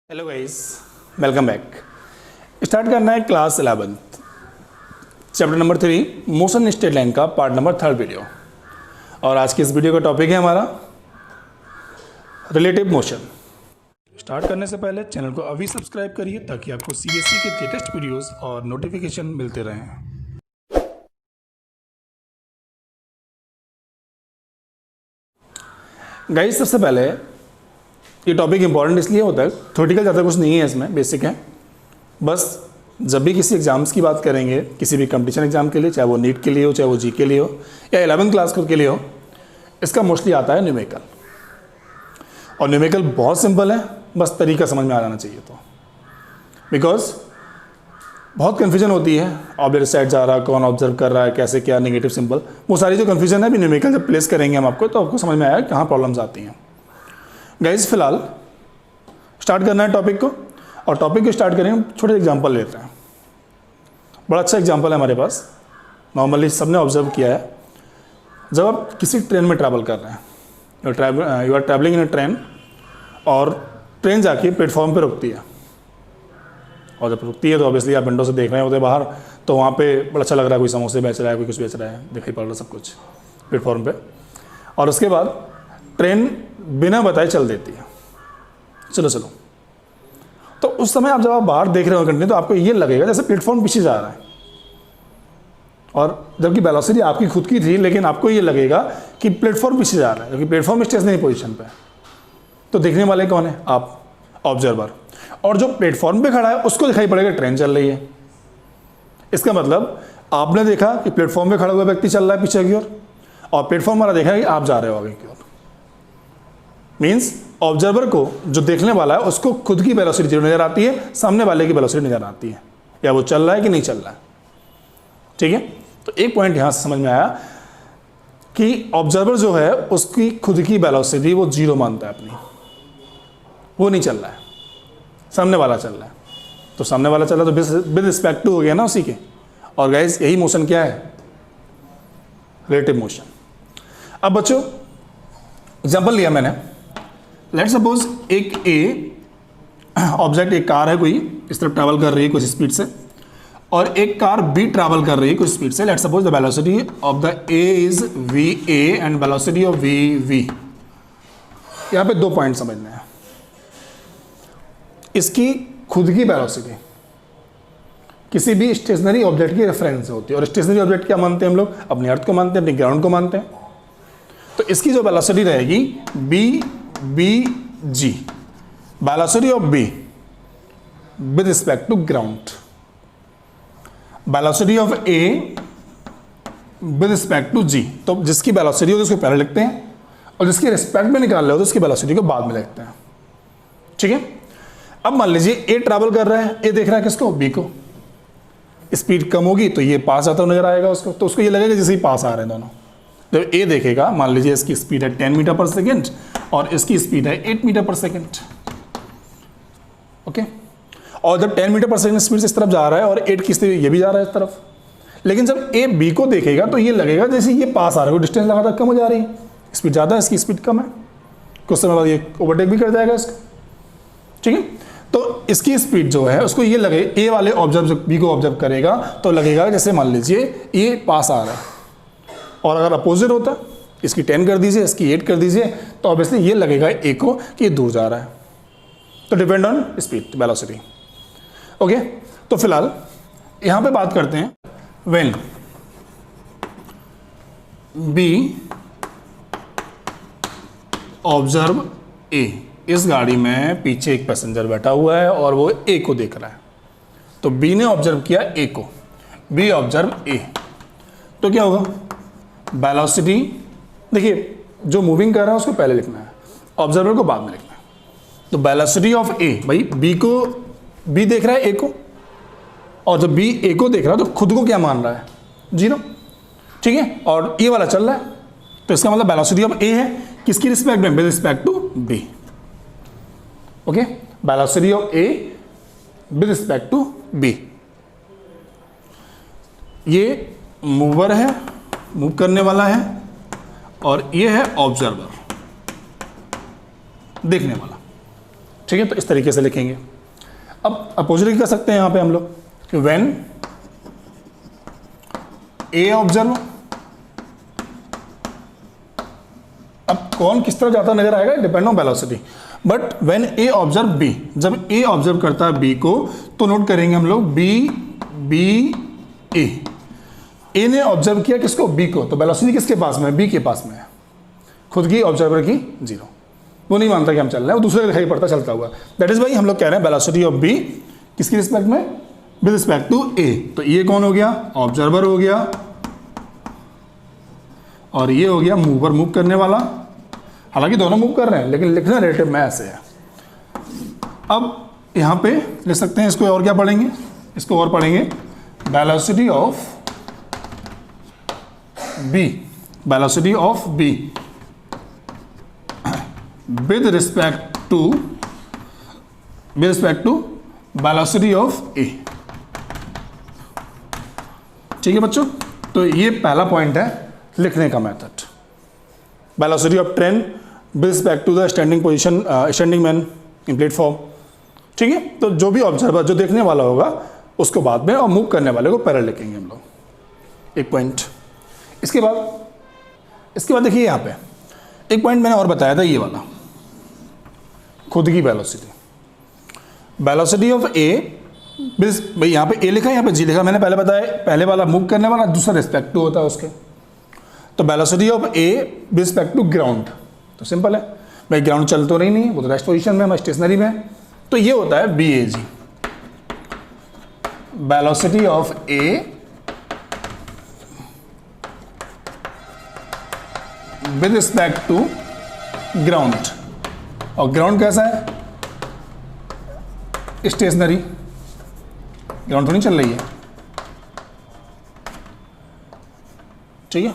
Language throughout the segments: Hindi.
Hello guys, welcome back. Start करना है class 11th chapter number 3 motion straight line का पार्ट नंबर 3 वीडियो। और आज की इस वीडियो का टॉपिक है हमारा रिलेटिव मोशन। स्टार्ट करने से पहले चैनल को अभी सब्सक्राइब करिए ताकि आपको सीबीएसई के लेटेस्ट वीडियोस और नोटिफिकेशन मिलते रहें। गाइस, सबसे पहले ये टॉपिक इंपॉर्टेंट इसलिए होता है, थ्योरेटिकल ज़्यादा कुछ नहीं है इसमें, बेसिक है। बस जब भी किसी एग्जाम्स की बात करेंगे, किसी भी कंपटीशन एग्जाम के लिए, चाहे वो नीट के लिए हो, चाहे वो जी के लिए हो या 11th क्लास के लिए हो, इसका मोस्टली आता है न्यूमेरिकल। और न्यूमेरिकल बहुत सिंपल है, बस तरीका समझ में आ जाना चाहिए। तो बिकॉज बहुत कन्फ्यूजन होती है, ऑब्जेक्ट साइड जा रहा है, कौन ऑब्जर्व कर रहा है, कैसे क्या, नेगेटिव सिंबल, वो सारी जो कन्फ्यूजन है, अभी न्यूमेरिकल जब प्लेस करेंगे हम आपको तो आपको समझ में आएगा कहाँ प्रॉब्लम्स आती हैं। गाइस, फिलहाल स्टार्ट करना है टॉपिक को, और टॉपिक को स्टार्ट करेंगे, छोटे एग्जांपल लेते हैं। बड़ा अच्छा एग्जांपल है हमारे पास, नॉर्मली सबने ऑब्जर्व किया है। जब आप किसी ट्रेन में ट्रैवल कर रहे हैं, you are travelling in a train, और ट्रेन जाके प्लेटफॉर्म पे रुकती है, और जब रुकती है तो ऑब्वियसली आप विंडो से देख रहे होते बाहर, तो वहाँ पे बड़ा अच्छा लग रहा है, कोई समोसे बेच रहा है, कोई कुछ बेच रहा है, दिखाई पड़ रहा है सब कुछ प्लेटफॉर्म पे। और उसके बाद ट्रेन बिना बताए चल देती है, चलो। तो उस समय आप जब आप बाहर देख रहे हो कंटिन्यू, तो आपको ये लगेगा जैसे प्लेटफॉर्म पीछे जा रहा है, और जबकि वेलोसिटी आपकी खुद की थी, लेकिन आपको ये लगेगा कि प्लेटफॉर्म पीछे जा रहा है, क्योंकि प्लेटफॉर्म स्टेशनरी पोजीशन पे है। तो देखने वाले कौन है? आप, ऑब्जर्वर। और जो प्लेटफॉर्म पे खड़ा है उसको दिखाई पड़ेगा ट्रेन चल रही है। इसका मतलब आपने देखा कि प्लेटफॉर्म पे खड़ा हुआ व्यक्ति चल रहा है पीछे की ओर, और प्लेटफॉर्म वाला देखा कि आप जा रहे हो आगे की ओर। मीन्स ऑब्जर्वर को, जो देखने वाला है, उसको खुद की वेलोसिटी जीरो नजर आती है, सामने वाले की वेलोसिटी नजर आती है, या वो चल रहा है कि नहीं चल रहा है। ठीक है, तो एक पॉइंट यहां से समझ में आया कि ऑब्जर्वर जो है उसकी खुद की वेलोसिटी वो जीरो मानता है अपनी, वो नहीं चल रहा है, सामने वाला चल रहा है। तो सामने वाला चल रहा है तो विद रिस्पेक्ट टू हो गया ना उसी के। और गाइस, यही मोशन क्या है? Relative motion. अब बच्चों, एग्जाम्पल लिया मैंने, लेट्स सपोज एक ऑब्जेक्ट, एक कार है कोई, इस तरफ ट्रैवल कर रही है कुछ स्पीड से, और एक कार बी ट्रैवल कर रही है कुछ स्पीड से। Let's suppose the velocity of the A is V A and velocity of V V. यहां पे 2 पॉइंट समझने हैं। इसकी खुद की वेलोसिटी किसी भी स्टेशनरी ऑब्जेक्ट की रेफरेंस होती है, और स्टेशनरी ऑब्जेक्ट क्या मानते हैं हम लोग? अपनी अर्थ को मानते हैं, अपनी ग्राउंड को मानते हैं। तो इसकी जो वेलोसिटी रहेगी B B G, velocity of B with respect to ground, velocity of A with respect to G. तो जिसकी वेलोसिटी हो तो उसको पहले लिखते हैं, और जिसकी रिस्पेक्ट में निकाल रहे हो तो उसकी वेलोसिटी को बाद में लिखते हैं। ठीक है, अब मान लीजिए ए ट्रैवल कर रहा है, ए देख रहा है किसको? बी को। स्पीड कम होगी तो ये पास आता नजर आएगा उसको, तो उसको ये लगेगा जैसे ही पास आ रहे हैं दोनों। जब ए देखेगा, मान लीजिए इसकी स्पीड है 10 मीटर पर सेकेंड और इसकी स्पीड है 8 मीटर पर सेकेंड। ओके, और जब 10 मीटर पर सेकेंड स्पीड से इस तरफ जा रहा है और 8 की स्पीड ये भी जा रहा है इस तरफ, लेकिन जब ए बी को देखेगा तो ये लगेगा जैसे ये पास आ रहा है, डिस्टेंस लगातार कम हो जा रही है, स्पीड ज़्यादा है, इसकी स्पीड कम है, कुछ समय बाद ये ओवरटेक भी कर जाएगा इसको। ठीक है, तो इसकी स्पीड जो है उसको ये लगे, ए वाले ऑब्जर्व बी को ऑब्जर्व करेगा तो लगेगा जैसे मान लीजिए ये पास आ रहा है, और अगर अपोजिट होता, इसकी 10 कर दीजिए, इसकी 8 कर दीजिए, तो ऑब्वियसली ये लगेगा ए को कि ये दूर जा रहा है। तो depend on speed, velocity. Okay, तो फिलहाल यहां पे बात करते हैं व्हेन बी ऑब्जर्व ए। इस गाड़ी में पीछे एक पैसेंजर बैठा हुआ है और वो ए को देख रहा है। तो बी ने ऑब्जर्व किया ए को, बी ऑब्जर्व ए, तो क्या होगा? वेलोसिटी, देखिए जो मूविंग कर रहा है उसको पहले लिखना है, ऑब्जर्वर को बाद में लिखना है। तो वेलोसिटी ऑफ ए, भाई बी देख रहा है ए को, और जब बी ए को देख रहा है तो खुद को क्या मान रहा है? जीरो। ठीक है, और ये वाला चल रहा है, तो इसका मतलब वेलोसिटी ऑफ ए है किसकी रिस्पेक्ट में? With respect to B. Okay, velocity of A with respect to B. ये मूवर है, मूव करने वाला है, और ये है ऑब्जर्वर, देखने वाला। ठीक है, तो इस तरीके से लिखेंगे। अब अपोजिट कर सकते हैं यहाँ पे हम लोग, व्हेन ए ऑब्जर्व, अब कौन किस तरफ जाता नजर आएगा, depend on velocity, but when A observe B, जब ए ऑब्जर्व करता है बी को तो नोट करेंगे हम लोग बी ए ने ऑब्जर्व किया किसको, बी को, तो वेलोसिटी किसके पास में है, बी के पास में है, खुद की ऑब्जर्वर की 0, वो नहीं मानता कि हम चल रहे हैं, वो दूसरे को दिखाई पड़ता चलता हुआ। दैट इज वाई हम लोग कह रहे हैं वेलोसिटी ऑफ बी किसकी रिस्पेक्ट में, विद रिस्पेक्ट टू ए। तो ये कौन हो गया, ऑब्जर्वर हो गया, और ये हो गया मूवर, मूव करने वाला। हालांकि दोनों मूव कर रहे हैं लेकिन लिखना रिलेटिव में ऐसे है। अब यहाँ पे लिख सकते हैं इसको, और क्या पढ़ेंगे, इसको और पढ़ेंगे velocity of B, velocity of B with respect to velocity of A। ठीक है बच्चों, तो ये पहला पॉइंट है लिखने का method, velocity of train with respect to the standing position, standing man in platform. ठीक है, तो जो भी ऑब्जर्वर, जो देखने वाला होगा उसको बाद में, और मूव करने वाले को पहले लिखेंगे हम लोग, एक पॉइंट। इसके बाद देखिए यहाँ पे एक पॉइंट मैंने और बताया था, ये वाला खुद की वेलोसिटी, वेलोसिटी ऑफ ए, भाई यहाँ पे ए लिखा है, यहाँ पे जी लिखा, मैंने पहले बताया, पहले वाला मूव करने वाला, दूसरा रिस्पेक्ट टू होता है उसके। तो velocity of A with respect to ground, तो सिंपल है भाई, ग्राउंड चल तो नहीं, वो तो रेस्ट पोजीशन में, हम स्टेशनरी में, तो ये होता है B A G, velocity of A with respect to ground. और ग्राउंड कैसा है, स्टेशनरी, ग्राउंड थोड़ी चल रही है। ठीक है,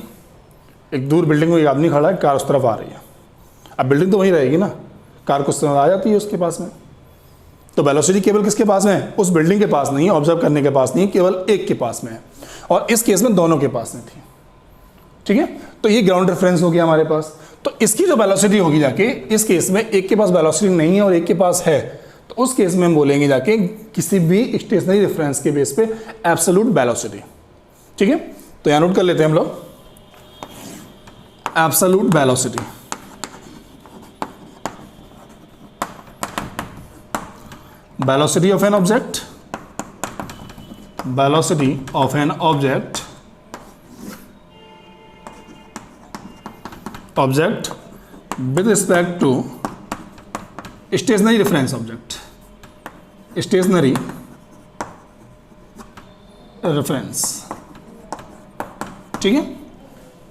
एक दूर बिल्डिंग में एक आदमी खड़ा है, कार उस तरफ आ रही है, अब बिल्डिंग तो वहीं रहेगी ना, कार कुछ तरह आ जाती है उसके पास में, तो वेलोसिटी केवल किसके पास में है, उस बिल्डिंग के पास नहीं है, ऑब्जर्व करने के पास नहीं, केवल एक के पास में है, और इस केस में दोनों के पास में थी। ठीक है, तो ये ग्राउंड रेफरेंस हो गया हमारे पास। तो इसकी जो वेलोसिटी होगी जाके, इस केस में एक के पास वेलोसिटी नहीं है और एक के पास है, तो उस केस में हम बोलेंगे जाके किसी भी स्टेशनरी रेफरेंस के बेस पे एब्सोल्यूट वेलोसिटी। ठीक है, तो यहां नोट कर लेते हैं हम लोग, absolute velocity, velocity of an object, velocity of an object with respect to stationary reference object, stationary reference। ठीक है,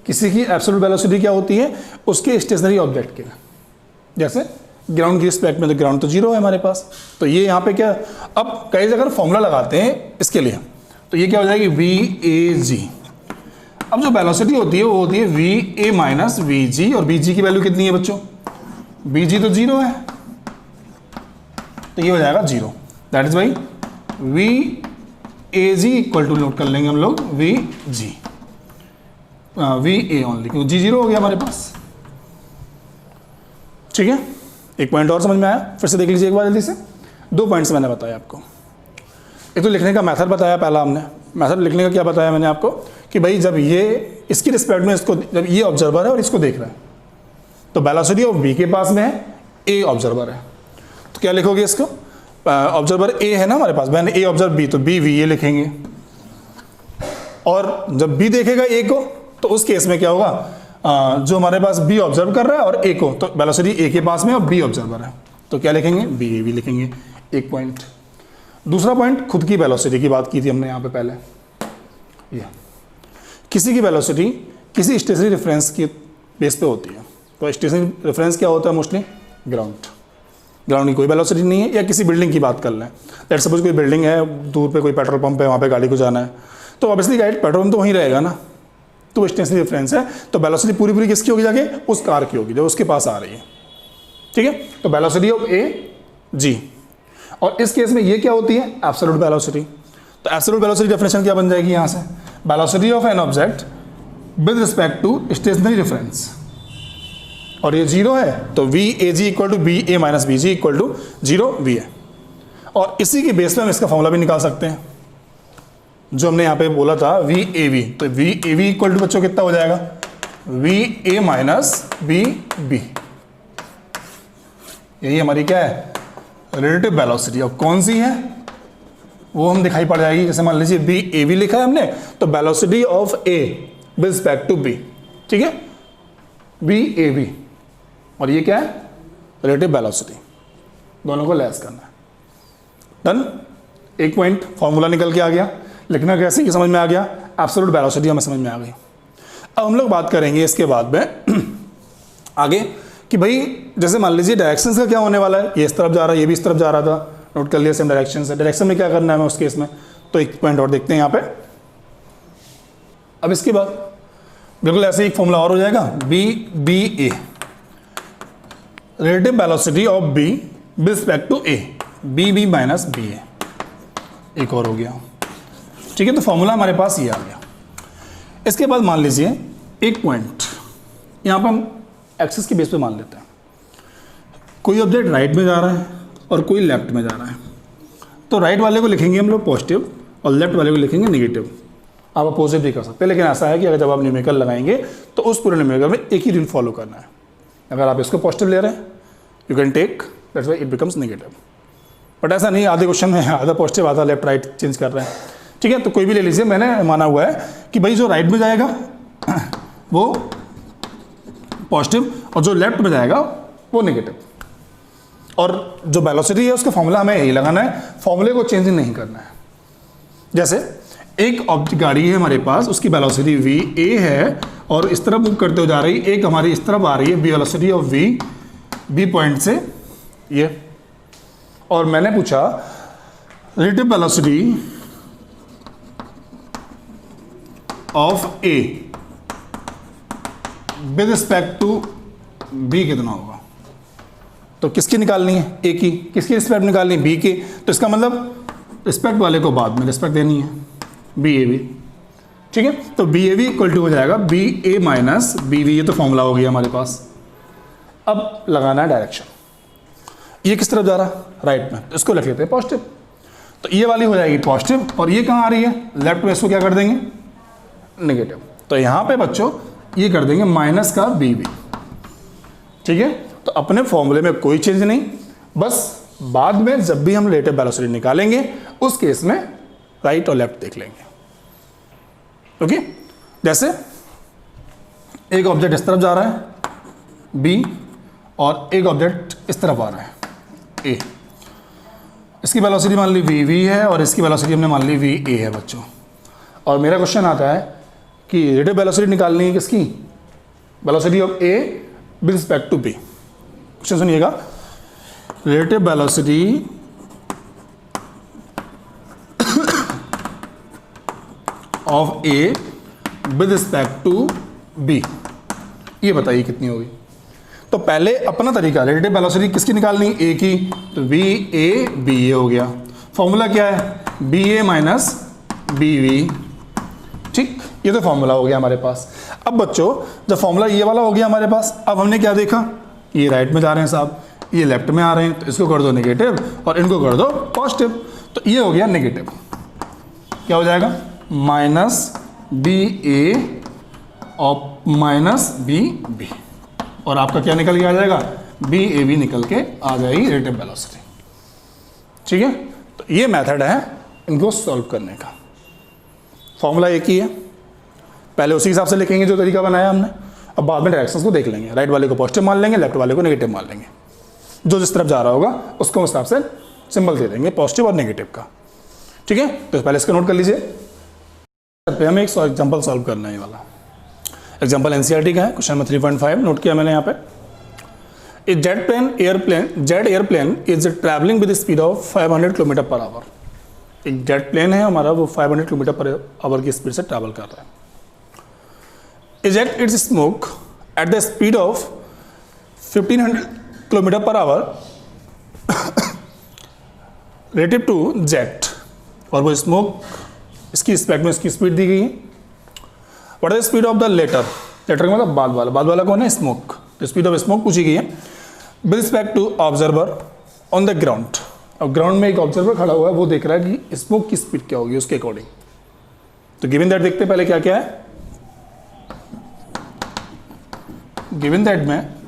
किसी की एब्सोल्यूट वेलोसिटी क्या होती है, उसके स्टेशनरी ऑब्जेक्ट के, जैसे ग्राउंड की रिस्पेक्ट में, तो ग्राउंड तो 0 है हमारे पास, तो ये यहाँ पे क्या, अब कई जगह फॉर्मूला लगाते हैं इसके लिए, तो ये क्या हो जाएगी, वी ए जी। अब जो वेलोसिटी होती है वो होती है वी ए माइनस वी जी, और वी जी की वैल्यू कितनी है बच्चों, वी जी तो 0 है, तो ये हो जाएगा 0। That is why V A G equal to, note कर लेंगे हम लोग, V G, V A only, क्योंकि जी 0 हो गया हमारे पास। ठीक है, एक पॉइंट और समझ में आया, फिर से देख लीजिए एक बार जल्दी से। 2 पॉइंट्स मैंने बताया आपको, एक तो लिखने का मेथड बताया, पहला हमने मेथड लिखने का क्या बताया मैंने आपको, कि भाई जब ये इसकी रिस्पेक्ट में, इसको, जब ये ऑब्जर्वर है और इसको देख रहा है, तो वेलोसिटी ऑफ बी के पास में है, ए ऑब्जर्वर है, तो क्या लिखोगे इसको, ऑब्जर्वर ए है ना हमारे पास, मैंने ए ऑब्जर्व बी, तो बी वी ए लिखेंगे, और जब बी देखेगा ए को, तो उस केस में क्या होगा, जो हमारे पास बी ऑब्जर्व कर रहा है और ए को, तो वेलोसिटी ए के पास में और बी ऑब्जर्वर है, तो क्या लिखेंगे, बी ए वी लिखेंगे, एक पॉइंट। दूसरा पॉइंट, खुद की वेलोसिटी की बात की थी हमने यहाँ पे पहले, ये किसी की वेलोसिटी किसी स्टेशनरी रेफरेंस के बेस पे होती है, तो स्टेशनरी रेफरेंस क्या होता है, मोस्टली ग्राउंड की कोई वेलोसिटी नहीं है, या किसी बिल्डिंग की बात कर लें, लेट सपोज कोई बिल्डिंग है, दूर पे कोई पेट्रोल पंप है, वहाँ पे गाड़ी को जाना है, तो ऑब्वियसली गाइड पेट्रोल पंप तो वहीं रहेगा ना, तो स्टेशनरी रेफरेंस है, तो वेलोसिटी पूरी किसकी होगी जाके, उस कार की होगी जो उसके पास आ रही है। ठीक है, तो वेलोसिटी ऑफ ए जी, और इस केस में ये क्या होती है, एब्सोल्यूट वेलोसिटी। तो एब्सोल्यूट वेलोसिटी डेफिनेशन क्या बन जाएगी यहाँ से, velocity of an object with respect to stationary reference, और ये 0 है तो V A G equal to B A minus B G equal to 0 V है। और इसी के बेस पे हम इसका फॉर्मूला भी निकाल सकते हैं जो हमने यहाँ पे बोला था वी ए वी। तो V A V equal to बच्चों कितना हो जाएगा, V A minus B B. यही हमारी क्या है, रिलेटिव वेलोसिटी। अब कौन सी है वो हम दिखाई पड़ जाएगी। जैसे मान लीजिए बी ए वी लिखा है हमने, तो velocity of A with respect to B, ठीक है, बी ए वी। और ये क्या है, रिलेटिव वेलोसिटी। दोनों को लेस करना है। डन। एक पॉइंट फॉर्मूला निकल के आ गया, लिखना कैसे ये समझ में आ गया, एब्सोल्यूट वेलोसिटी हमें समझ में आ गई। अब हम लोग बात करेंगे इसके बाद में आगे कि भाई जैसे मान लीजिए डायरेक्शन का क्या होने वाला है, ये इस तरफ जा रहा है, ये भी इस तरफ जा रहा था, नोट कर लिया सेम डायरेक्शन से। डायरेक्शन में क्या करना है हमें उस केस में, तो एक पॉइंट और देखते हैं यहाँ पे। अब इसके बाद बिल्कुल ऐसे एक फॉर्मूला और हो जाएगा, B B A, relative velocity of B with respect to A, B B minus B A. एक और हो गया, ठीक है। तो फॉर्मूला हमारे पास ये आ गया। इसके बाद मान लीजिए एक पॉइंट यहाँ पर हम एक्सिस के बेस पे मान लेते हैं, कोई ऑब्जेक्ट राइट में जा रहा है और कोई लेफ्ट में जा रहा है। तो राइट वाले को लिखेंगे हम लोग पॉजिटिव और लेफ्ट वाले को लिखेंगे नेगेटिव। आप अपोजिट भी कर सकते हैं, लेकिन ऐसा है कि अगर जब आप न्यूमेरिकल लगाएंगे तो उस पूरे न्यूमेरिकल में एक ही रूल फॉलो करना है। अगर आप इसको पॉजिटिव ले रहे हैं you can take, that's why it becomes negative. But ऐसा नहीं, आधे क्वेश्चन में आधा पॉजिटिव आधा लेफ्ट राइट चेंज कर रहे हैं, ठीक है। तो कोई भी ले लीजिए, मैंने माना हुआ है कि भाई जो राइट में जाएगा वो पॉजिटिव और जो लेफ्ट में जाएगा वो नेगेटिव। और जो वेलोसिटी है उसका फॉर्मूला हमें यही लगाना है, फॉर्मूले को चेंज नहीं करना है। जैसे एक ऑब्जेक्ट गाड़ी है हमारे पास, उसकी वेलोसिटी वी ए है और इस तरफ मूव करते हुए जा रही है, एक हमारी इस तरफ आ रही है, B velocity of V B point से ये। और मैंने पूछा relative velocity of A with respect to B कितना होगा। तो किसकी निकालनी है, ए की। किसकी रिस्पेक्ट निकालनी है, बी की। तो इसका मतलब रिस्पेक्ट वाले को बाद में रिस्पेक्ट देनी है, बी ए वी, ठीक है। तो B A V equal to हो जाएगा B A minus B V. ये तो फॉर्मूला हो गया हमारे पास। अब लगाना है डायरेक्शन, ये किस तरफ जा रहा है, राइट में, तो इसको लिख लेते हैं पॉजिटिव। तो ये वाली हो जाएगी पॉजिटिव और ये कहाँ आ रही है, लेफ्ट में। इसको क्या कर देंगे, नेगेटिव। तो यहाँ पे बच्चों ये कर देंगे माइनस का बी वी, ठीक है। तो अपने फॉर्मूले में कोई चेंज नहीं, बस बाद में जब भी हम रिलेटिव वेलोसिटी निकालेंगे उस केस में राइट और लेफ्ट देख लेंगे, ओके। जैसे एक ऑब्जेक्ट इस तरफ जा रहा है बी और एक ऑब्जेक्ट इस तरफ आ रहा है ए। इसकी वेलोसिटी मान ली वी वी है और इसकी वेलोसिटी हमने मान ली वी ए है बच्चों। और मेरा क्वेश्चन आता है कि रिलेटिव वेलोसिटी निकालनी है किसकी, velocity of A with respect to B. Question सुनिएगा, relative velocity of A with respect to B, ये बताइए कितनी होगी। तो पहले अपना तरीका, रिलेटिव वेलोसिटी किसकी निकालनी, ए की, तो वी ए बी ए हो गया। फॉर्मूला क्या है, B A minus B V, ठीक। ये तो फॉर्मूला हो गया हमारे पास। अब बच्चों जब फॉर्मूला ये वाला हो गया हमारे पास, अब हमने क्या देखा, ये राइट में जा रहे हैं साहब, ये लेफ्ट में आ रहे हैं, तो इसको कर दो नेगेटिव और इनको कर दो पॉजिटिव। तो ये हो गया नेगेटिव, क्या हो जाएगा, माइनस बी ए और माइनस बी बी। और आपका क्या निकल के आ जाएगा, बी ए बी निकल के आ जाएगी रिलेटिव वेलोसिटी, ठीक है। तो ये मेथड है इनको सॉल्व करने का। फॉर्मूला एक ही है, पहले उसी हिसाब से लिखेंगे जो तरीका बनाया हमने। अब बाद में डायरेक्शंस को देख लेंगे, राइट वाले को पॉजिटिव मान लेंगे, लेफ्ट वाले को नेगेटिव मान लेंगे। जो जिस तरफ जा रहा होगा उसको उस हिसाब से सिंबल दे देंगे पॉजिटिव और नेगेटिव का, ठीक है। तो पहले इसका नोट कर लीजिए। हमें एक एग्जाम्पल सॉल्व करना है, ये वाला एग्जाम्पल एनसीईआरटी का है, क्वेश्चन नंबर 3.5 नोट किया मैंने यहाँ पे। Jet airplane is travelling with speed of 500 kilometre पर आवर। एक जेट प्लेन है हमारा, वो 500 किलोमीटर पर आवर की स्पीड से ट्रैवल कर रहा है। Eject its smoke at the speed of 1500 kilometre पर आवर रिलेटिव टू जेट। और वो स्मोक इसकी रिस्पेक्ट में इसकी स्पीड दी गई है। What is the speed of the latter, latter का मतलब बाद वाला कौन है, स्मोक, स्पीड ऑफ स्मोक पूछी गई है with respect to observer on the ground. अब ग्राउंड में एक ऑब्जर्वर खड़ा हुआ है, वो देख रहा है कि स्मोक की स्पीड क्या होगी उसके अकॉर्डिंग। तो गिवन दैट देखते हैं पहले क्या क्या है। गिवन दैट में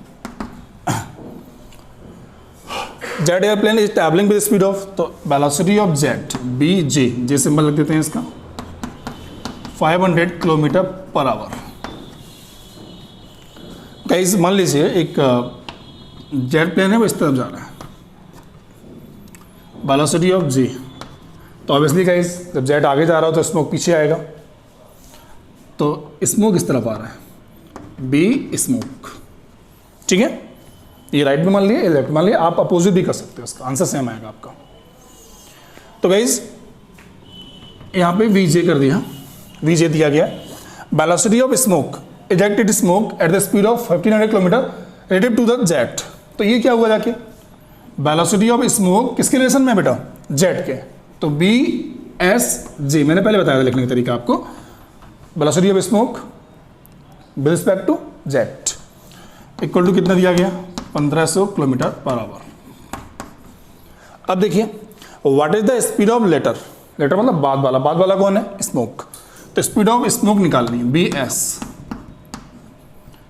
jet airplane is travelling with speed of, तो velocity of jet B J symbol लग देते हैं इसका, 500 किलोमीटर पर आवर। गाइस मान लीजिए एक जेट प्लेन है, वो इस तरफ जा रहा है, वेलोसिटी ऑफ जी। तो ऑब्वियसली गाइस जब जेट आगे जा रहा हो तो स्मोक पीछे आएगा, तो स्मोक इस तरफ आ रहा है, बी स्मोक। ठीक है, ये राइट में मान लिया, ये लेफ्ट मान लिया, आप अपोजिट भी कर सकते हो, उसका आंसर सेम आएगा आपका। तो गाइस यहाँ पे वी जे कर दिया, वी जे दिया गया, velocity of smoke ejected smoke at the speed of 1500 kilometre relative to the jet. तो ये क्या हुआ जाके, वेलोसिटी ऑफ स्मोक किसके रिलेशन में बेटा, जेट के। तो बी एस जे मैंने पहले बताया था लिखने का तरीका आपको, velocity of smoke with respect to jet equal to कितना दिया गया, 1500 किलोमीटर पर आवर। अब देखिए what is the speed of latter, latter मतलब बाद वाला कौन है, स्मोक। तो स्पीड ऑफ स्मोक निकालनी है, बी एस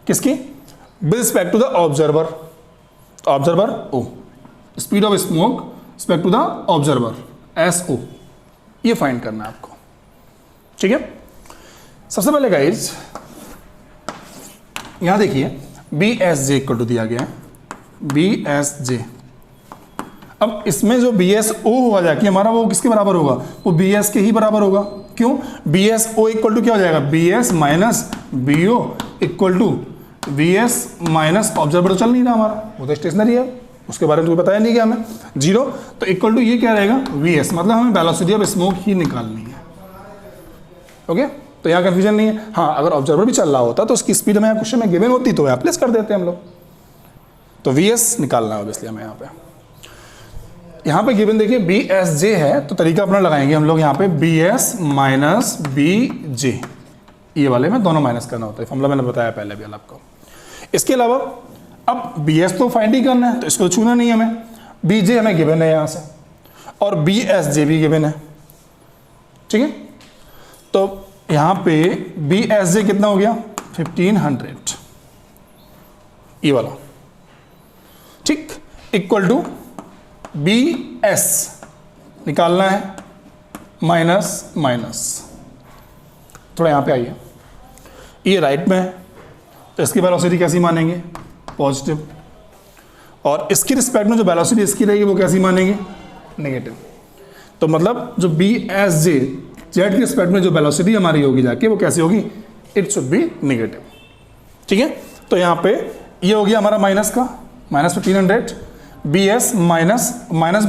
किसकी, with respect to the observer, observer O, speed of smoke respect to the observer S O, ये फाइंड करना है आपको। ठीक है, सबसे पहले गाइज यहां देखिए B S J equal to दिया गया है, बी एस जे। अब इसमें जो बी एस ओ हुआ जाके हमारा, वो किसके बराबर होगा, वो बी एस के ही बराबर होगा। क्यों, B S O equal to क्या हो जाएगा, B S minus B O equal to B S minus observer. तो चल नहीं रहा हमारा, वो तो स्टेशनरी है, उसके बारे में तो बताया नहीं गया हमें, 0। तो इक्वल टू ये क्या रहेगा, वी एस, मतलब हमें वेलोसिटी ऑफ स्मोक ही निकालनी है। ओके, तो यहाँ कंफ्यूजन नहीं है। हाँ, अगर ऑब्जर्वर भी चल रहा होता तो उसकी स्पीड हमें यहाँ क्वेश्चन में गिवन होती तो यहाँ प्लेस कर देते हम लोग। तो वी एस निकालना है ऑब्वियसली हमें यहाँ पे गिवन देखिए बी एस जे है, तो तरीका अपना लगाएंगे हम लोग यहाँ पे, B S minus B J, ये वाले में दोनों माइनस करना होता है, फॉर्मूला मैंने बताया पहले भी आपको। इसके अलावा अब बी एस तो फाइंड ही करना है, तो इसको छूना नहीं है हमें, बी जे हमें गिवन है यहाँ से, और बी एस जे भी गिवन है। ठीक है, तो यहाँ पे बी एस जे कितना हो गया, 1500, ये वाला। ठीक, इक्वल टू बी एस निकालना है, माइनस माइनस, थोड़ा यहाँ पे आइए, ये राइट में है, तो इसकी वेलोसिटी कैसी मानेंगे, पॉजिटिव, और इसकी रिस्पेक्ट में जो वेलोसिटी इसकी रहेगी वो कैसी मानेंगे, नेगेटिव। तो मतलब जो बी एस जे, जेड की रिस्पेक्ट में जो वेलोसिटी हमारी होगी जाके, वो कैसी होगी, इट शुड बी नेगेटिव। ठीक है, तो यहाँ पे ये हो गया हमारा माइनस का, minus 1500, B S minus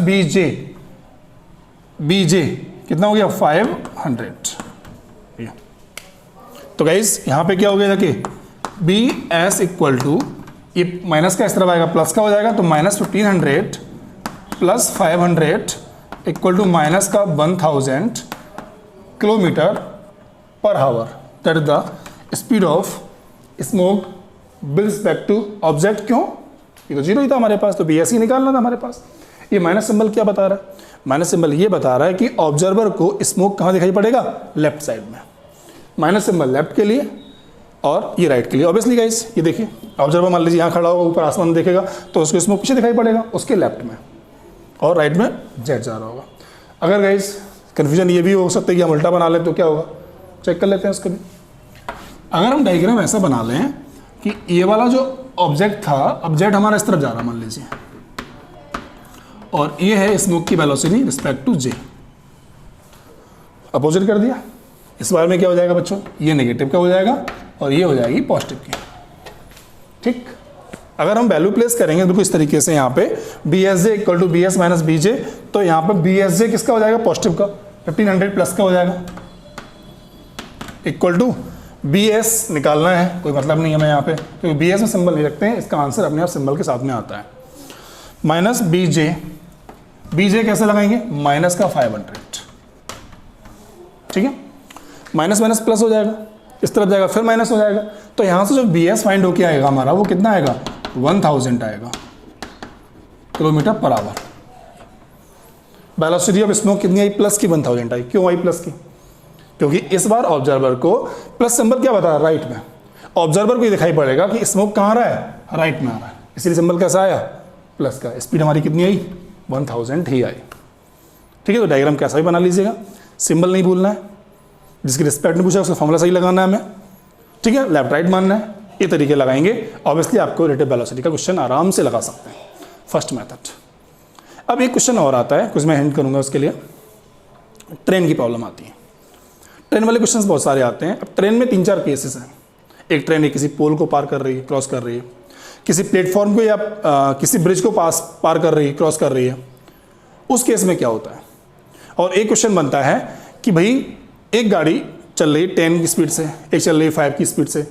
B J कितना हो गया, 500। तो गाइस यहाँ पे क्या हो गया जाके, बी एस इक्वल टू, ये माइनस का इस तरफ आएगा, प्लस का हो जाएगा, तो minus 1500 plus 500 equal to minus का 1000 किलोमीटर पर hour. That is the speed of smoke with respect to object. क्यों, ये तो 0 ही था हमारे पास, तो बी एस ही निकालना था हमारे पास। ये माइनस सिंबल क्या बता रहा है, माइनस सिंबल ये बता रहा है कि ऑब्जर्वर को स्मोक कहाँ दिखाई पड़ेगा, लेफ्ट साइड में। माइनस सिंबल लेफ्ट के लिए और ये राइट के लिए। ऑब्वियसली गाइस ये देखिए, ऑब्जर्वर मान लीजिए यहाँ खड़ा होगा, ऊपर आसमान में देखेगा, तो उसको स्मोक पीछे दिखाई पड़ेगा, उसके लेफ्ट में, और राइट में जेट जा रहा होगा। अगर गाइस कन्फ्यूजन ये भी हो सकता है कि हम उल्टा बना लें तो क्या होगा, चेक कर लेते हैं उसको भी। अगर हम डायग्राम ऐसा बना लें कि ये वाला जो ऑब्जेक्ट था, अब जेट हमारा इस तरफ जा रहा मान लीजिए, और ये है स्मोक की velocity respect to J, opposite कर दिया। इस बार में क्या हो जाएगा बच्चों, ये नेगेटिव का हो जाएगा और ये हो जाएगी पॉजिटिव की। ठीक, अगर हम वैल्यू प्लेस करेंगे बिल्कुल इस तरीके से, यहाँ पे B S J equal to B S minus B J, तो यहाँ पे बी एस जे किसका हो जाएगा, पॉजिटिव का, 1500 प्लस का हो जाएगा, इक्वल टू बी एस निकालना है, कोई मतलब नहीं हमें यहाँ पे, क्योंकि बी एस में सिंबल नहीं रखते हैं, इसका आंसर अपने आप सिंबल के साथ में आता है, माइनस बी जे कैसे लगाएंगे, माइनस का 500। ठीक है, माइनस प्लस हो जाएगा, इस तरफ जाएगा फिर माइनस हो जाएगा, तो यहाँ से जो बी एस फाइंड होके आएगा हमारा, वो कितना आएगा, 1000 आएगा किलोमीटर पर आवर। वेलोसिटी ऑफ स्मोक कितनी आई? प्लस की 1000 आई। क्यों आई प्लस की? क्योंकि इस बार ऑब्जर्वर को प्लस सिंबल क्या बता रहा है? राइट में। ऑब्जर्वर को ये दिखाई पड़ेगा कि स्मोक कहाँ आ रहा है? राइट में आ रहा है, इसलिए सिंबल कैसा आया? प्लस का। स्पीड हमारी कितनी आई? 1000 ही आई। ठीक है, तो डायग्राम कैसा भी बना लीजिएगा, सिंबल नहीं भूलना है। जिसकी रिस्पेक्ट में पूछा उसका फॉर्मूला सही लगाना है हमें। ठीक है, लेफ्ट राइट मानना है, ये तरीके लगाएंगे। ऑब्वियसली आपको रिलेटिव वेलोसिटी का क्वेश्चन आराम से लगा सकते हैं, फर्स्ट मेथड। अब एक क्वेश्चन और आता है, कुछ मैं हिंट करूंगा उसके लिए। ट्रेन की प्रॉब्लम आती है। ट्रेन वाले क्वेश्चंस बहुत सारे आते हैं। अब ट्रेन में 3-4 केसेस हैं। एक ट्रेन किसी पोल को पार कर रही है, क्रॉस कर रही है, किसी प्लेटफॉर्म को या किसी ब्रिज को पार कर रही है, क्रॉस कर रही है। उस केस में क्या होता है? और एक क्वेश्चन बनता है कि भाई एक गाड़ी चल रही 10 की स्पीड से, एक चल रही 5 की स्पीड से,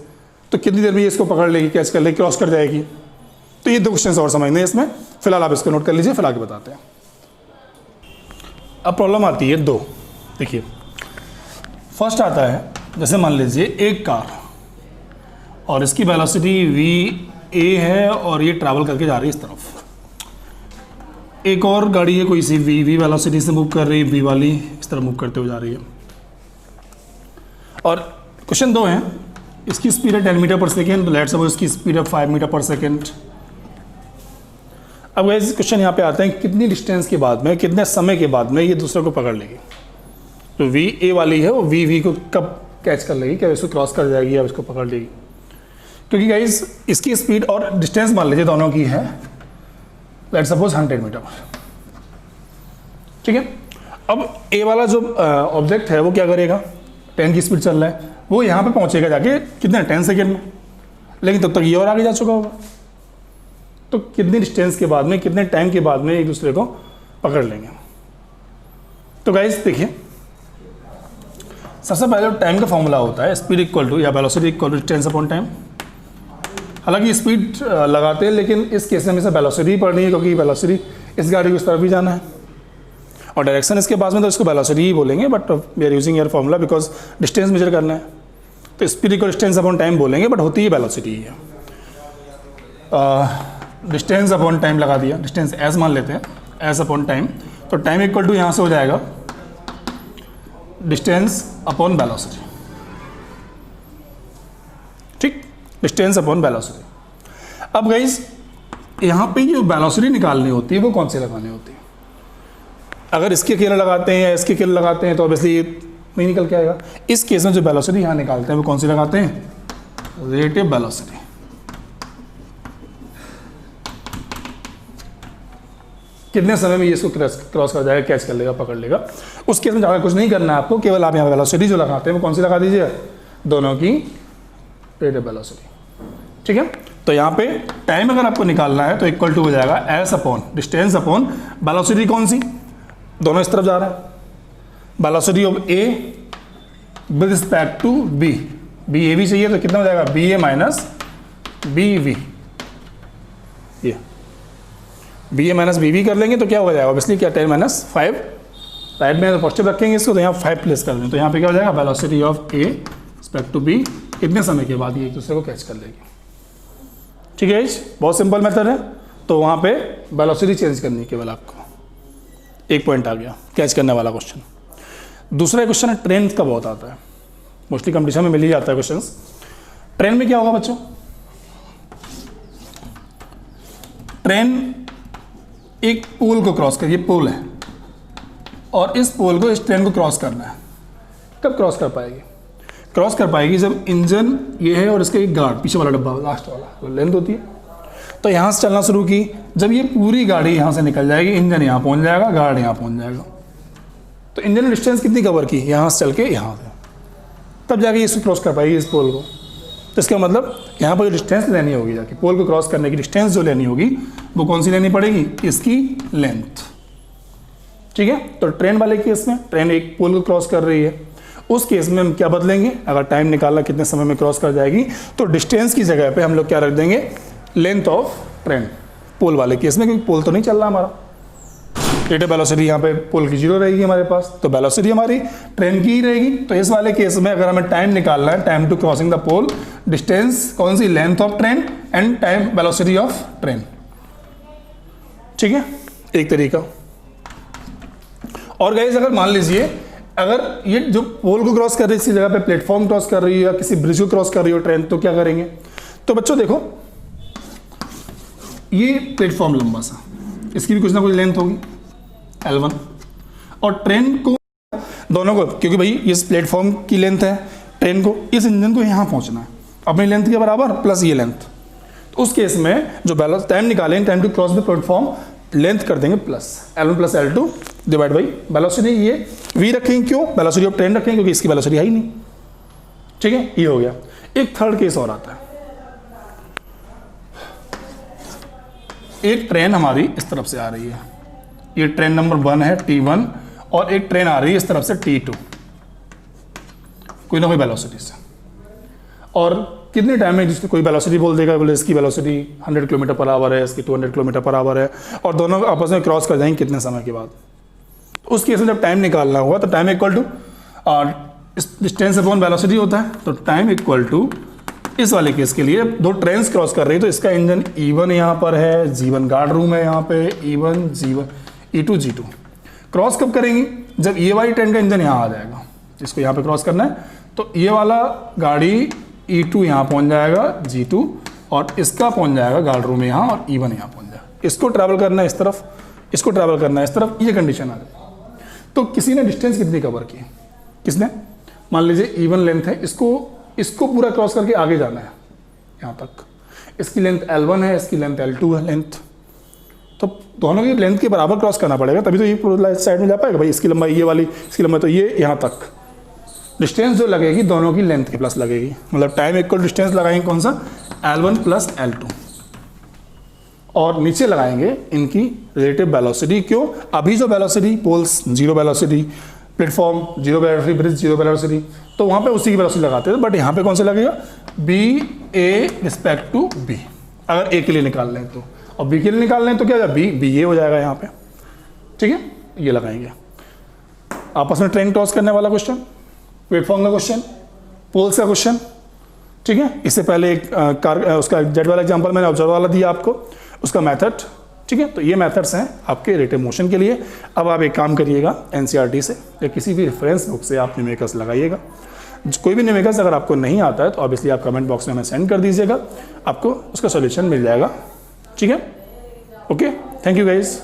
तो कितनी देर में ये इसको पकड़ लेगी, कैच कर लेगी, क्रॉस कर जाएगी? तो ये 2 क्वेश्चन और समझने हैं इसमें। फिलहाल आप इसको नोट कर लीजिए, फिर आगे बताते हैं। अब प्रॉब्लम आती है 2। देखिए, फर्स्ट आता है, जैसे मान लीजिए एक कार और इसकी वेलोसिटी VA है और ये ट्रैवल करके जा रही है इस तरफ। एक और गाड़ी है कोई सी V वेलोसिटी से मूव कर रही है, V वाली इस तरफ मूव करते हुए जा रही है। और क्वेश्चन 2 है, इसकी स्पीड है 10 मीटर पर सेकेंड, लेट्स सपोज इसकी स्पीड है 5 मीटर पर सेकेंड। अब गाइस क्वेश्चन यहाँ पे आते हैं, कितनी डिस्टेंस के बाद में, कितने समय के बाद में ये दूसरे को पकड़ लेगी? तो VA वाली है वो V को कब कैच कर लेगी? क्या इसको क्रॉस कर जाएगी या इसको पकड़ लेगी? क्योंकि गाइस इसकी स्पीड और डिस्टेंस मान लीजिए दोनों की है, लेट्स सपोज 100 मीटर। ठीक है, अब A वाला जो ऑब्जेक्ट है वो क्या करेगा? 10 की स्पीड चल रहा है, वो यहाँ पे पहुँचेगा जाके कितने 10 सेकेंड में, लेकिन तब तक ये और आगे जा चुका होगा। तो कितनी डिस्टेंस के बाद में, कितने टाइम के बाद में एक दूसरे को पकड़ लेंगे? तो गाइस देखिए, सबसे पहले टाइम का फॉर्मूला होता है स्पीड इक्वल टू या velocity equal to distance upon time. हालांकि स्पीड लगाते हैं, लेकिन इस केस में हमेशा वेलोसिटी ही पढ़नी है, क्योंकि वेलोसिटी इस गाड़ी को इस तरफ भी जाना है और डायरेक्शन इसके पास में, तो इसको वेलोसिटी ही बोलेंगे। But we are using your formula because distance measure करना है, तो speed equal distance upon time बोलेंगे, बट होती ही वेलोसिटी ही है। डिस्टेंस अपॉन टाइम लगा दिया, डिस्टेंस एस मान लेते हैं, एस अपॉन टाइम। तो टाइम इक्वल टू यहाँ से हो जाएगा डिस्टेंस अपॉन वेलोसिटी। ठीक, डिस्टेंस अपॉन वेलोसिटी। अब गाइस यहाँ पे जो वेलोसिटी निकालनी होती है वो कौन सी लगानी होती है? अगर इसके अकेले लगाते हैं या इसके अकेले लगाते हैं तो ऑब्वियसली नहीं निकल के आएगा। इस केस में जो वेलोसिटी यहाँ निकालते हैं वो कौन सी लगाते हैं? Relative velocity. कितने समय में ये इसको क्रॉस कर जाएगा, कैच कर लेगा, पकड़ लेगा। उस केस में ज़्यादा कुछ नहीं करना है आपको, केवल आप यहाँ वेलोसिटी जो लगाते हैं वो कौन सी लगा दीजिए? दोनों की रिलेटिव वेलोसिटी। ठीक है, तो यहाँ पे टाइम अगर आपको निकालना है तो इक्वल टू हो जाएगा S upon distance upon velocity. कौन सी? दोनों इस तरफ जा रहा है। Velocity of A with respect to B, B A भी चाहिए तो कितना हो जाएगा? B A minus B V. ये B A minus B V कर लेंगे तो क्या हो जाएगा? ऑब्वियसली क्या 10 माइनस 5, राइट में पॉजिटिव रखेंगे इसको, तो यहाँ 5 प्लेस कर देंगे, तो यहाँ पे क्या हो जाएगा? Velocity of A respect to B कितने समय के बाद ये एक दूसरे को कैच कर लेगी। ठीक है, बहुत सिंपल मेथड है। तो वहाँ पे वेलोसिटी चेंज करनी है केवल आपको। एक पॉइंट आ गया कैच करने वाला क्वेश्चन। दूसरा क्वेश्चन है ट्रेन का, बहुत आता है, मोस्टली कंपटीशन में मिल ही जाता है क्वेश्चन। ट्रेन में क्या होगा बच्चों? ट्रेन एक पोल को क्रॉस कर, ये पोल है और इस पोल को, इस ट्रेन को क्रॉस करना है। कब क्रॉस कर पाएगी? क्रॉस कर पाएगी जब इंजन ये है और इसका एक गार्ड पीछे वाला डब्बा लास्ट वाला लेंथ होती है, तो यहाँ से चलना शुरू की। जब ये पूरी गाड़ी यहाँ से निकल जाएगी, इंजन यहाँ पहुँच जाएगा, गार्ड यहाँ पहुँच जाएगा, तो इंजन ने डिस्टेंस कितनी कवर की? यहाँ से चल के यहाँ से, तब जाके इसको क्रॉस कर पाएगी इस पोल को। तो इसका मतलब यहाँ पर जो डिस्टेंस लेनी होगी, जाके पोल को क्रॉस करने की डिस्टेंस जो लेनी होगी वो कौन सी लेनी पड़ेगी? इसकी लेंथ। ठीक है, तो ट्रेन वाले केस में ट्रेन एक पोल को क्रॉस कर रही है, उस केस में हम क्या बदलेंगे? अगर टाइम निकालना कितने समय में क्रॉस कर जाएगी, तो डिस्टेंस की जगह पे हम लोग क्या रख देंगे? Length of train. पोल वाले केस में, क्योंकि पोल तो नहीं चल रहा हमारा, रिलेटिव वेलोसिटी यहाँ पे पोल की 0 रहेगी हमारे पास, तो वेलोसिटी हमारी ट्रेन की ही रहेगी। तो इस वाले केस में अगर हमें टाइम निकालना है, time to crossing the pole, distance कौन सी? Length of train and time velocity of train, ठीक है, एक तरीका। और गाइस अगर मान लीजिए अगर ये जो पोल को क्रॉस कर रही है इसी जगह पे प्लेटफॉर्म क्रॉस कर रही है या किसी ब्रिज को क्रॉस कर रही हो ट्रेन, तो क्या करेंगे? तो बच्चों देखो ये प्लेटफॉर्म लंबा सा, इसकी भी कुछ ना कुछ लेंथ होगी L1, और ट्रेन को दोनों को, क्योंकि भाई इस प्लेटफॉर्म की लेंथ है, ट्रेन को इस इंजन को यहाँ पहुँचना है अपनी लेंथ के बराबर प्लस ये लेंथ। तो उस केस में जो बैलेंस टाइम निकालेंगे, time to cross the platform, length कर देंगे plus L1 plus L2 divide by velocity, ये v रखेंगे, क्यों? वेलोसिटी ऑफ ट्रेन रखेंगे क्योंकि इसकी वेलोसिटी है ही नहीं, ठीक है, ये हो गया। एक थर्ड केस और आता है, एक ट्रेन हमारी इस तरफ से आ रही है, ये ट्रेन नंबर 1 है T1, और एक ट्रेन आ रही है इस तरफ से T2, कोई ना कोई वेलोसिटी से, और कितने टाइम में जिसको कोई वेलोसिटी बोल देगा, बोले इसकी वेलोसिटी 100 किलोमीटर पर आवर है, इसकी 200 किलोमीटर पर आवर है, और दोनों आपस में क्रॉस कर जाएंगे कितने समय के बाद। तो उस केस में जब टाइम निकालना होगा तो time equal to distance upon velocity होता है, तो टाइम इक्वल टू इस वाले केस के लिए दो ट्रेन क्रॉस कर रही है, तो इसका इंजन E1 यहाँ पर है, G1 गार्ड रूम है यहाँ पे, E1 G1 E2 G2 cross कब करेंगी? जब ये वाली ट्रेन का इंजन यहाँ आ जाएगा, इसको यहाँ पे क्रॉस करना है, तो ये वाला गाड़ी E2 यहाँ पहुँच जाएगा G2, और इसका पहुँच जाएगा गार्ड रूम में यहाँ, और E1 यहाँ पहुँच जाएगा। इसको ट्रैवल करना है इस तरफ, इसको ट्रैवल करना है इस तरफ, ये कंडीशन आ जाएगी। तो किसी ने डिस्टेंस कितनी कवर की? किसने? मान लीजिए E1 लेंथ है, इसको पूरा क्रॉस करके आगे जाना है यहाँ तक, इसकी लेंथ L1 है, इसकी लेंथ L2 है लेंथ, तो दोनों की लेंथ के बराबर क्रॉस करना पड़ेगा, तभी तो ये पूरा साइड में जा पाएगा। भाई इसकी लंबाई ये वाली, इसकी लंबाई, तो ये यहाँ तक डिस्टेंस जो लगेगी दोनों की लेंथ के प्लस लगेगी, मतलब टाइम इक्वल डिस्टेंस लगाएंगे कौन सा? L1 प्लस L2, और नीचे लगाएंगे इनकी रिलेटिव वेलोसिटी। क्यों? अभी जो velocity, poles zero velocity, platform zero velocity, bridge zero velocity, तो वहाँ पे उसी की वेलोसिटी लगाते हैं, बट यहाँ पे कौन सा लगेगा? B A respect to B, अगर ए के लिए निकाल लें तो, और बी के लिए निकाल लें तो क्या होगा? बी ए हो जाएगा यहाँ पे, ठीक है, ये लगाएंगे। आपस में ट्रेन क्रॉस करने वाला क्वेश्चन, प्लेटफॉर्म का क्वेश्चन, पोल्स का क्वेश्चन, ठीक है। इससे पहले एक कार उसका जेट वाला एग्जांपल मैंने ऑब्जर्व वाला दिया आपको, उसका मेथड, ठीक है। तो ये मेथड्स हैं आपके रिलेटिव मोशन के लिए। अब आप एक काम करिएगा, एनसीईआरटी से या किसी भी रेफरेंस बुक से आप न्यूमेरिकल्स लगाइएगा। कोई भी न्यूमेरिकल्स अगर आपको नहीं आता है तो ऑब्वियसली आप कमेंट बॉक्स में हमें सेंड कर दीजिएगा, आपको उसका सॉल्यूशन मिल जाएगा, ठीक है। Okay, thank you guys.